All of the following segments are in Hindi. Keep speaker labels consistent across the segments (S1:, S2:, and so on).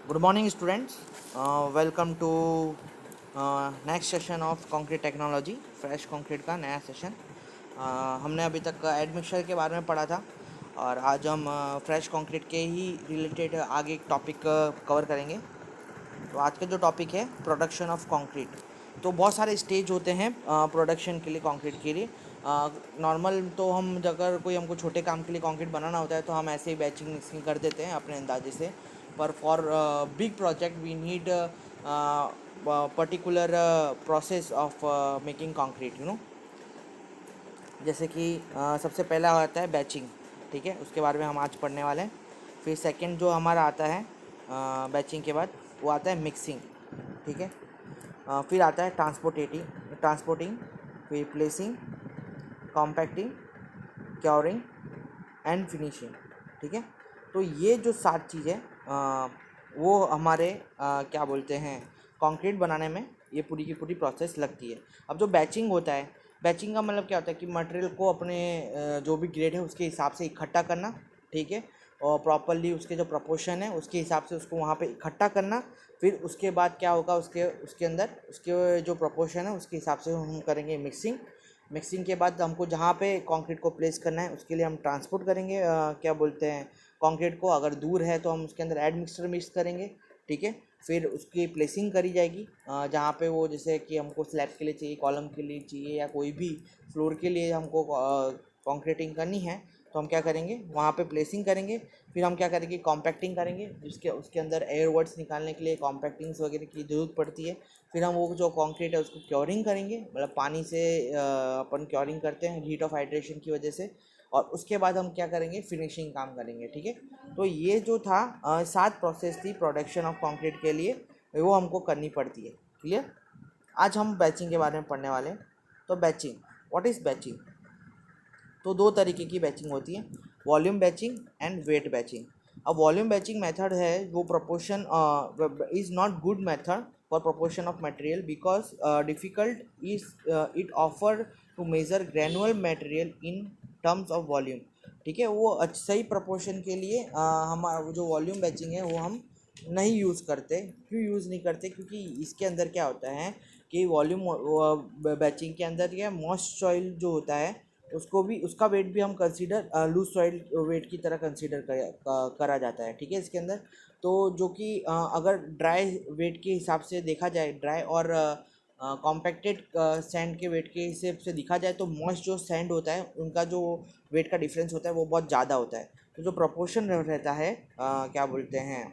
S1: Good morning, students. Welcome to next session of concrete technology. Fresh concrete का नया सेशन। हमने अभी तक एडमिक्सचर के बारे में पढ़ा था और आज हम फ्रेश कंक्रीट के ही रिलेटेड आगे एक टॉपिक कवर करेंगे। तो आज का जो टॉपिक है प्रोडक्शन ऑफ कंक्रीट। तो बहुत सारे स्टेज होते हैं प्रोडक्शन के लिए, कंक्रीट के लिए। नॉर्मल तो हम अगर कोई हमको छोटे काम के लिए कंक्रीट बनाना होता है तो हम ऐसे ही बैचिंग मिक्सिंग कर देते हैं अपने अंदाजे से। पर for big project we need particular process of making concrete, जैसे कि सबसे पहला आता है बैचिंग। ठीक है, उसके बारे में हम आज पढ़ने वाले हैं। फिर सेकंड जो हमारा आता है बैचिंग के बाद वो आता है मिक्सिंग। ठीक है, फिर आता है ट्रांसपोर्टिंग, फिर placing, compacting, curing and finishing. ठीक है, तो ये जो 7 चीज़ें वो हमारे क्या बोलते हैं कंक्रीट बनाने में ये पूरी की पूरी प्रोसेस लगती है। अब जो बैचिंग होता है, बैचिंग का मतलब क्या होता है कि मटेरियल को अपने जो भी ग्रेड है उसके हिसाब से इकट्ठा करना। ठीक है, और प्रॉपरली उसके जो प्रपोर्शन है उसके हिसाब से उसको वहाँ पे इकट्ठा करना। फिर उसके बाद क्या होगा, उसके उसके अंदर उसके जो प्रपोर्शन है उसके हिसाब से हम करेंगे मिक्सिंग के बाद हमको जहाँ पे कंक्रीट को प्लेस करना है उसके लिए हम ट्रांसपोर्ट करेंगे, क्या बोलते हैं कंक्रीट को। अगर दूर है तो हम उसके अंदर एडमिक्सचर मिक्स करेंगे। ठीक है, फिर उसकी प्लेसिंग करी जाएगी जहाँ पे वो, जैसे कि हमको स्लैब के लिए चाहिए, कॉलम के लिए चाहिए, या कोई भी फ्लोर के लिए हमको कंक्रीटिंग करनी है तो हम क्या करेंगे, वहाँ पे प्लेसिंग करेंगे। फिर हम क्या करेंगे, कॉम्पैक्टिंग करेंगे, जिसके उसके अंदर एयर वर्ड्स निकालने के लिए कॉम्पैक्टिंग्स वगैरह की ज़रूरत पड़ती है। फिर हम वो जो कंक्रीट है उसको क्योरिंग करेंगे, मतलब पानी से अपन क्योरिंग करते हैं हीट ऑफ हाइड्रेशन की वजह से। और उसके बाद हम क्या करेंगे, फिनिशिंग काम करेंगे। ठीक है, तो ये जो था 7 प्रोसेस थी प्रोडक्शन ऑफ कंक्रीट के लिए, वो हमको करनी पड़ती है। क्लियर। आज हम बैचिंग के बारे में पढ़ने वाले हैं। तो बैचिंग, व्हाट इज़ बैचिंग? तो 2 तरीके की बैचिंग होती है, volume batching and weight batching. अब वॉल्यूम बैचिंग मेथड है वो proportion is not good method for proportion of material because difficult is it offer to measure granular material in terms of volume. ठीक है, वो सही प्रोपोर्शन के लिए हमारा जो वॉल्यूम बैचिंग है वो हम नहीं यूज़ करते। क्यों यूज़ नहीं करते? क्योंकि इसके अंदर क्या होता है कि वॉल्यूम बैचिंग के अंदर क्या मॉइस्ट सॉइल जो होता है उसको भी, उसका वेट भी हम कंसीडर लूज सॉइल वेट की तरह कंसीडर करा जाता है। ठीक है, इसके अंदर तो जो कि अगर ड्राई वेट के हिसाब से देखा जाए, ड्राई और कॉम्पैक्टेड सैंड के वेट के हिसाब से देखा जाए तो मॉइस्ट जो सैंड होता है उनका जो वेट का डिफरेंस होता है वो बहुत ज़्यादा होता है। तो जो प्रोपोर्शन रहता है क्या बोलते हैं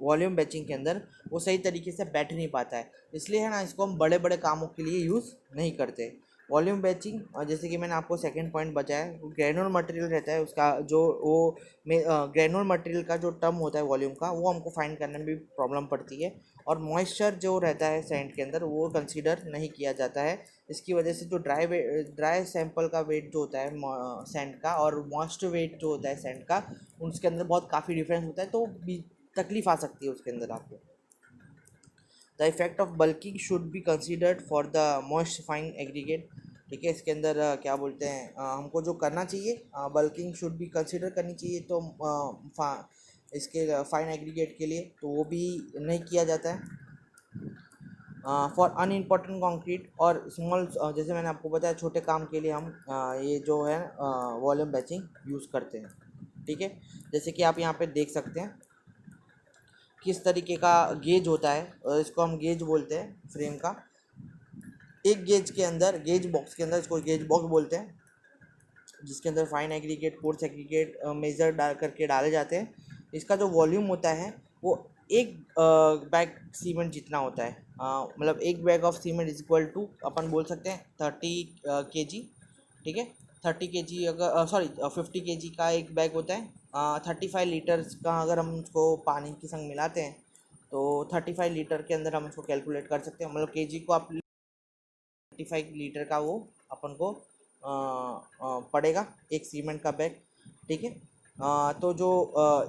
S1: वॉल्यूम बैचिंग के अंदर, वो सही तरीके से बैठ नहीं पाता है। इसलिए है ना, इसको हम बड़े बड़े कामों के लिए यूज़ नहीं करते वॉल्यूम बैचिंग। जैसे कि मैंने आपको सेकंड पॉइंट बताया, ग्रेनुलर मटेरियल रहता है उसका जो वो ग्रेनुलर मटेरियल का जो टर्म होता है वॉल्यूम का, वो हमको फाइंड करने में भी प्रॉब्लम पड़ती है। और मॉइस्चर जो रहता है सैंड के अंदर वो कंसीडर नहीं किया जाता है। इसकी वजह से जो ड्राई सैंपल का वेट जो होता है सैंड का और मॉइस्ट वेट जो होता है सैंड का, उसके अंदर बहुत काफ़ी डिफरेंस होता है। तो तकलीफ आ सकती है उसके अंदर आपको। The effect of bulking should be considered for the most fine aggregate. ठीक है, इसके अंदर क्या बोलते हैं हमको जो करना चाहिए, बल्किंग शुड बी कंसिडर करनी चाहिए। तो इसके फाइन एग्रीगेट के लिए तो वो भी नहीं किया जाता है। फॉर अनइम्पॉर्टेंट कंक्रीट और स्मॉल, जैसे मैंने आपको बताया छोटे काम के लिए हम ये जो है वॉल्यूम बैचिंग यूज़ करते हैं। ठीक है, जैसे कि आप यहाँ पे देख सकते हैं किस तरीके का गेज होता है, इसको हम गेज बोलते हैं फ्रेम का। एक गेज के अंदर, गेज बॉक्स के अंदर, इसको गेज बॉक्स बोलते हैं, जिसके अंदर fine aggregate, coarse aggregate measure डाल करके डाले जाते हैं। इसका जो वॉल्यूम होता है वो एक बैग सीमेंट जितना होता है। मतलब एक bag of cement is equal to अपन बोल सकते हैं 30 kg। ठीक है, 30 kg, अगर सॉरी 50 kg का एक बैग होता है। 35 लीटर्स का अगर हम उसको पानी के संग मिलाते हैं तो 35 लीटर के अंदर हम उसको कैलकुलेट कर सकते हैं। मतलब केजी को आप 35 लीटर का वो अपन को पड़ेगा एक सीमेंट का बैग। ठीक है, तो जो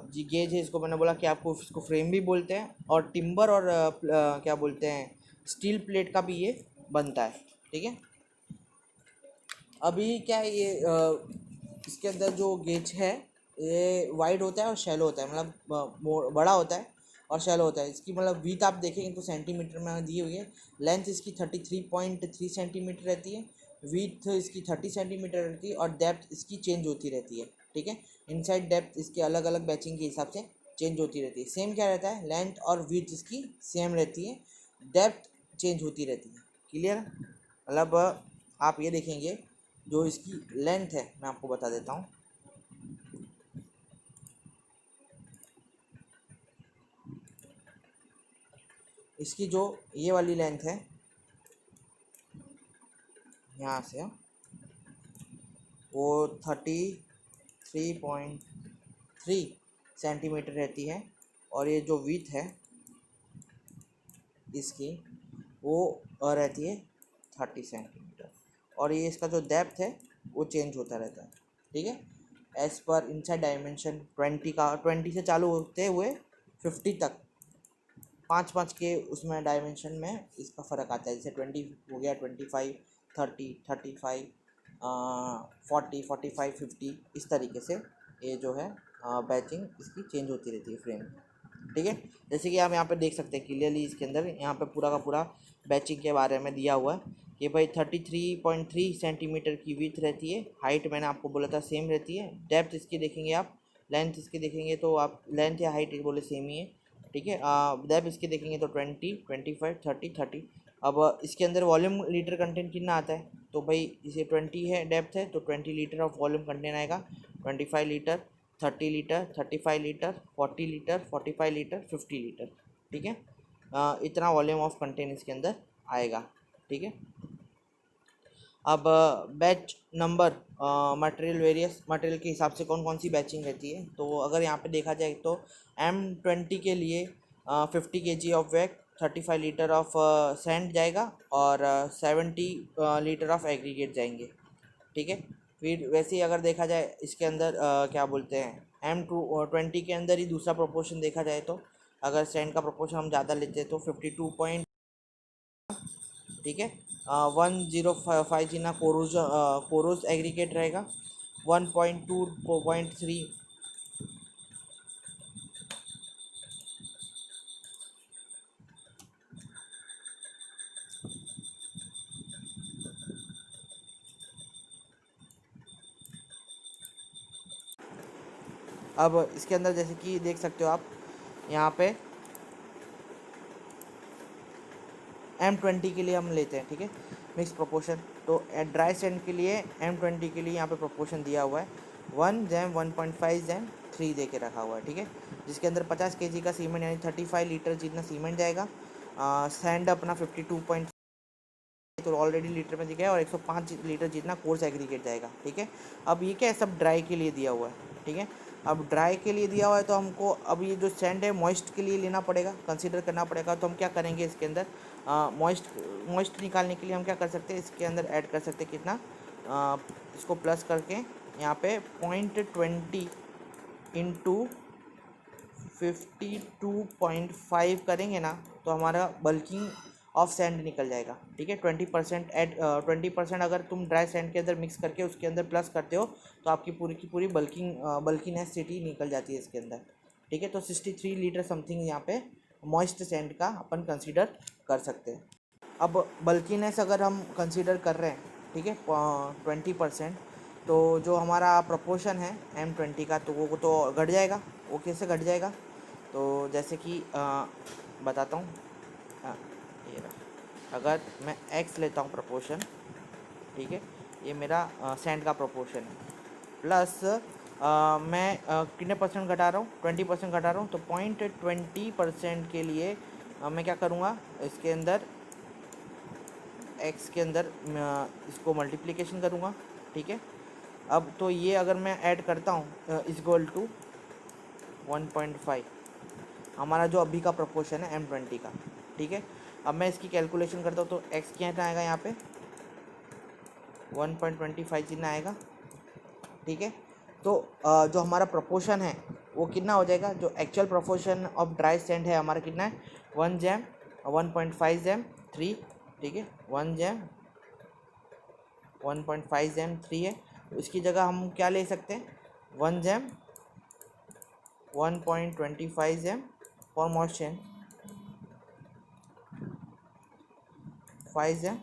S1: जी गेज है, इसको मैंने बोला कि आपको इसको फ्रेम भी बोलते हैं, और टिम्बर और क्या बोलते हैं स्टील प्लेट का भी ये बनता है। ठीक है, अभी क्या है ये इसके अंदर जो गेज है ये वाइड होता है और शैलो होता है, मतलब बड़ा होता है और शैलो होता है। इसकी मतलब विथ आप देखेंगे तो सेंटीमीटर में दी हुई है। लेंथ इसकी 33.3 सेंटीमीटर रहती है, विथ इसकी 30 सेंटीमीटर रहती है और डेप्थ इसकी चेंज होती रहती है। ठीक है, इनसाइड डेप्थ इसके अलग अलग बैचिंग के हिसाब से चेंज होती रहती है। सेम क्या रहता है, लेंथ और विथ इसकी सेम रहती है, डेप्थ चेंज होती रहती है। क्लियर, मतलब आप ये देखेंगे जो इसकी लेंथ है, मैं आपको बता देता हूँ। इसकी जो ये वाली लेंथ है यहाँ से, वो 33.3 सेंटीमीटर रहती है और ये जो विथ है इसकी वो रहती है 30 सेंटीमीटर और ये इसका जो डेप्थ है वो चेंज होता रहता है। ठीक है, एज पर इनसाइड डायमेंशन 20 से चालू होते हुए 50 तक, 5 के उसमें डायमेंशन में इसका फ़र्क आता है। जैसे 20 हो गया, 25, 30, 35, 40, 45, 50, इस तरीके से ये जो है बैचिंग इसकी चेंज होती रहती है फ्रेम। ठीक है, जैसे कि आप यहाँ पे देख सकते हैं क्लियरली, इसके अंदर यहाँ पे पूरा का पूरा बैचिंग के बारे में दिया हुआ है कि भाई 33.3 सेंटीमीटर की विड्थ रहती है, हाइट मैंने आपको बोला था सेम रहती है, डेप्थ इसकी देखेंगे आप, लेंथ इसकी देखेंगे तो आप लेंथ या हाइट बोले सेम ही है। ठीक है, डेप्थ इसके देखेंगे तो 20, 25, 30, 30। अब इसके अंदर वॉल्यूम लीटर कंटेंट कितना आता है, तो भाई इसे 20 है डेप्थ है तो 20 लीटर ऑफ वॉल्यूम कंटेंट आएगा, 25 litre, 30 litre, 35 litre, 40 litre, 45 litre, 50 litre. ठीक है, इतना वॉल्यूम ऑफ कंटेंट इसके अंदर आएगा। ठीक है, अब batch number, material various material के हिसाब से कौन कौन सी बैचिंग रहती है, तो अगर यहाँ पे देखा जाए तो M20 के लिए 50 kg of weight, 35 litre of sand जाएगा और 70 लीटर ऑफ एग्रीगेट जाएंगे। ठीक है, फिर वैसे ही अगर देखा जाए इसके अंदर क्या बोलते हैं M20 के अंदर ही दूसरा प्रोपोर्शन देखा जाए तो अगर सैंड का प्रोपोर्शन हम ज़्यादा लेते हैं तो 52 पॉइंट, ठीक है, 1055 जिना कोरोज एग्रीगेट रहेगा, 1.2.3 अब इसके अंदर जैसे कि देख सकते हो आप यहाँ पे M20 के लिए हम लेते हैं। ठीक है, मिक्स प्रोपोर्शन, तो ड्राई सैंड के लिए M20 के लिए यहाँ पे प्रोपोर्शन दिया हुआ है 1 जैम 1.5 जैम 3 दे के रखा हुआ है। ठीक है, जिसके अंदर 50 kg का सीमेंट यानी 35 लीटर जितना सीमेंट जाएगा, सैंड अपना 52 तो ऑलरेडी लीटर में दिखा है और 105 लीटर जितना कोर्स एग्रीगेट जाएगा। ठीक है, अब ये क्या है, सब ड्राई के लिए दिया हुआ है। ठीक है, अब ड्राई के लिए दिया हुआ है तो हमको अब ये जो सैंड है मॉइस्ट के लिए लेना पड़ेगा, कंसीडर करना पड़ेगा। तो हम क्या करेंगे, इसके अंदर मॉइस्ट निकालने के लिए हम क्या कर सकते हैं, इसके अंदर ऐड कर सकते हैं कितना, इसको प्लस करके यहाँ पे 0.20 इंटू 52.5 करेंगे ना तो हमारा बल्किंग ऑफ सैंड निकल जाएगा। ठीक है, 20% अगर तुम ड्राई सैंड के अंदर मिक्स करके उसके अंदर प्लस करते हो तो आपकी पूरी की पूरी बल्कीनेस सिटी निकल जाती है इसके अंदर। ठीक है, तो 63 लीटर समथिंग यहाँ पे मॉइस्ट सैंड का अपन कंसीडर कर सकते हैं। अब बल्कीनेस अगर हम कंसीडर कर रहे हैं, ठीक है, 20%, तो जो हमारा प्रपोर्शन है M20 का तो वो तो घट जाएगा। वो कैसे घट जाएगा, तो जैसे कि बताता हूँ, ये रहा, अगर मैं x लेता हूँ प्रपोर्शन, ठीक है, ये मेरा सैंड का प्रपोर्शन है, प्लस मैं कितने परसेंट घटा रहा हूँ, 20% घटा रहा हूँ, तो 0.20% के लिए मैं क्या करूँगा, इसके अंदर x के अंदर इसको मल्टीप्लिकेशन करूँगा। ठीक है, अब तो ये अगर मैं ऐड करता हूँ इक्वल टू 1.5, हमारा जो अभी का प्रोपोर्शन है M20 का। ठीक है, अब मैं इसकी कैलकुलेशन करता हूँ तो x कितना आएगा, यहाँ पे 1.25 जितना आएगा। ठीक है, तो जो हमारा प्रोपोर्शन है वो कितना हो जाएगा, जो actual proportion of dry sand है हमारा कितना है, 1 जैम 1.5 जैम 3। ठीक है, 1 जैम 1.5 जैम 3 है, तो इसकी जगह हम क्या ले सकते हैं, 1 jam 1.25 m for motion 5 m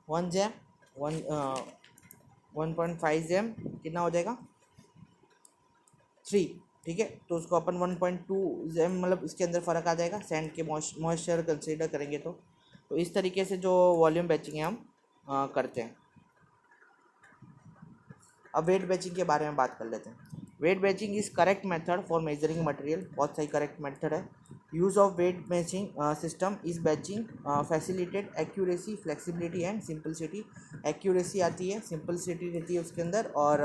S1: 1 jam 1.5 m कितना हो जाएगा 3, ठीक है। तो उसको अपन 1.2 m मतलब इसके अंदर फ़र्क आ जाएगा सैंड के मॉइस्चर कंसीडर करेंगे तो इस तरीके से जो वॉल्यूम बैचिंग है हम करते हैं। अब वेट बैचिंग के बारे में बात कर लेते हैं। Weight batching is correct method for measuring material, बहुत सही करेक्ट मेथड है। Use of weight batching system is batching facilitate accuracy, flexibility and simplicity. Accuracy आती है, सिंपलिसिटी रहती है उसके अंदर, और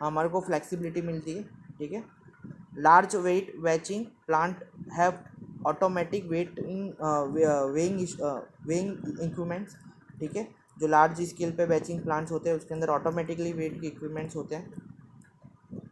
S1: हमारे को फ्लेक्सिबिलिटी मिलती है, ठीक है। Large weight batching plant have automatic weight in weighing equipments, ठीक है। जो लार्ज स्केल पे बैचिंग प्लांट्स होते हैं उसके अंदर ऑटोमेटिकली वेट के इक्विपमेंट्स होते हैं।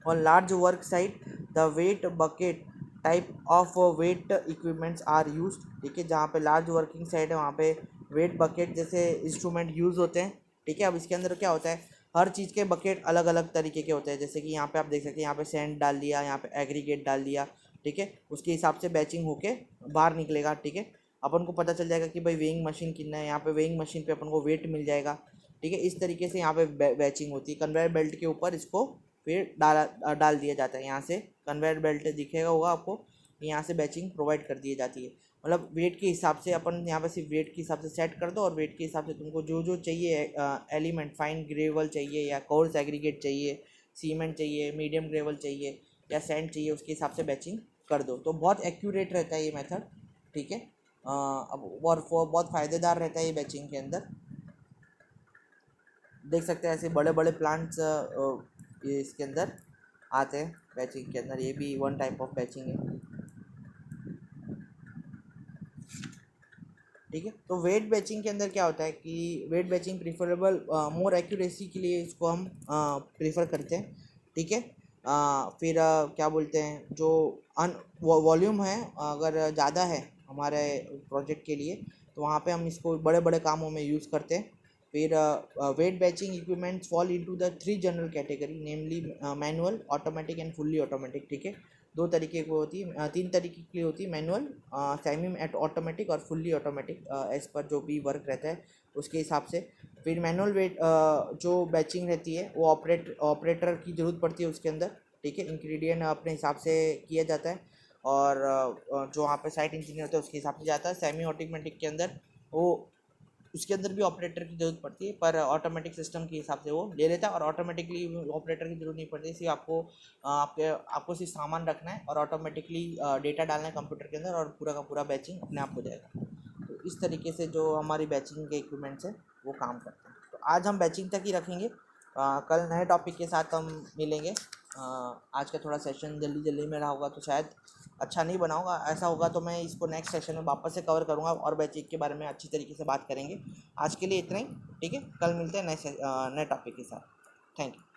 S1: On large work site, the weight bucket type of weight equipments are used, ठीक है। जहाँ पे लार्ज वर्किंग साइट है वहाँ पे वेट बकेट जैसे इंस्ट्रूमेंट यूज़ होते हैं, ठीक है। अब इसके अंदर क्या होता है, हर चीज़ के बकेट अलग अलग तरीके के होते हैं। जैसे कि यहाँ पे आप देख सकते हैं, यहाँ पे सैंड डाल दिया, यहाँ पे एग्रीगेट डाल दिया, ठीक है। उसके हिसाब से बैचिंग होके बाहर निकलेगा, ठीक है। अपन को पता चल जाएगा कि भाई वेइंग मशीन कितना है, यहाँ पे वेइंग मशीन पे अपन को वेट मिल जाएगा, ठीक है। इस तरीके से यहाँ पे बैचिंग होती है। कन्वेयर बेल्ट के ऊपर इसको फिर डाल दिया जाता है। यहाँ से कन्वेयर बेल्ट दिखेगा होगा आपको, यहाँ से बैचिंग प्रोवाइड कर दी जाती है। मतलब वेट के हिसाब से अपन यहाँ पे सिर्फ वेट के हिसाब से सेट कर दो, और वेट के हिसाब से तुमको जो जो चाहिए एलिमेंट, फाइन ग्रेवल चाहिए या कोर्स एग्रीगेट चाहिए, सीमेंट चाहिए, मीडियम ग्रेवल चाहिए या सैंड चाहिए, उसके हिसाब से बैचिंग कर दो। तो बहुत एक्यूरेट रहता है ये मेथड, ठीक है। अब और बहुत फ़ायदेदार रहता है ये बैचिंग के अंदर। देख सकते हैं ऐसे बड़े बड़े प्लांट्स ये इसके अंदर आते हैं बैचिंग के अंदर। ये भी वन टाइप ऑफ बैचिंग है, ठीक है। तो वेट बैचिंग के अंदर क्या होता है कि वेट बैचिंग प्रीफरेबल, मोर एक्यूरेसी के लिए इसको हम प्रीफर करते हैं, ठीक है। फिर क्या बोलते हैं, जो वॉल्यूम है अगर ज़्यादा है हमारे प्रोजेक्ट के लिए तो वहाँ पे हम इसको बड़े बड़े कामों में यूज़ करते हैं। फिर weight batching equipments fall into the 3 general category, namely manual, automatic and fully automatic, ठीक है। 2 तरीके की होती है, 3 तरीके की होती है, मैनुअल, सेमी ऑटोमेटिक और फुल्ली ऑटोमेटिक, एज पर जो भी वर्क रहता है उसके हिसाब से। फिर मैनुअल वेट जो बैचिंग रहती है वो ऑपरेटर की ज़रूरत पड़ती है उसके अंदर, ठीक है। इंग्रेडिएंट अपने हिसाब से किया जाता है, और जो वहाँ पे साइट इंजीनियर होता है उसके हिसाब से जाता है। सेमी ऑटोमेटिक के अंदर वो उसके अंदर भी ऑपरेटर की ज़रूरत पड़ती है, पर ऑटोमेटिक सिस्टम के हिसाब से वो ले लेता है, और ऑटोमेटिकली ऑपरेटर की ज़रूरत नहीं पड़ती। सिर्फ आपको सिर्फ सामान रखना है और ऑटोमेटिकली डेटा डालना है कंप्यूटर के अंदर, और पूरा का पूरा बैचिंग अपने आप हो जाएगा। तो इस तरीके से जो हमारी बैचिंग के इक्विपमेंट्स हैं वो काम करते हैं। तो आज हम बैचिंग तक ही रखेंगे, कल नए टॉपिक के साथ हम मिलेंगे। आज का थोड़ा सेशन जल्दी जल्दी में रहा होगा तो शायद अच्छा नहीं बना होगा। ऐसा होगा तो मैं इसको नेक्स्ट सेशन में वापस से कवर करूँगा और बैचिंग के बारे में अच्छी तरीके से बात करेंगे। आज के लिए इतना ही, ठीक है। कल मिलते हैं नए टॉपिक के साथ। Thank you.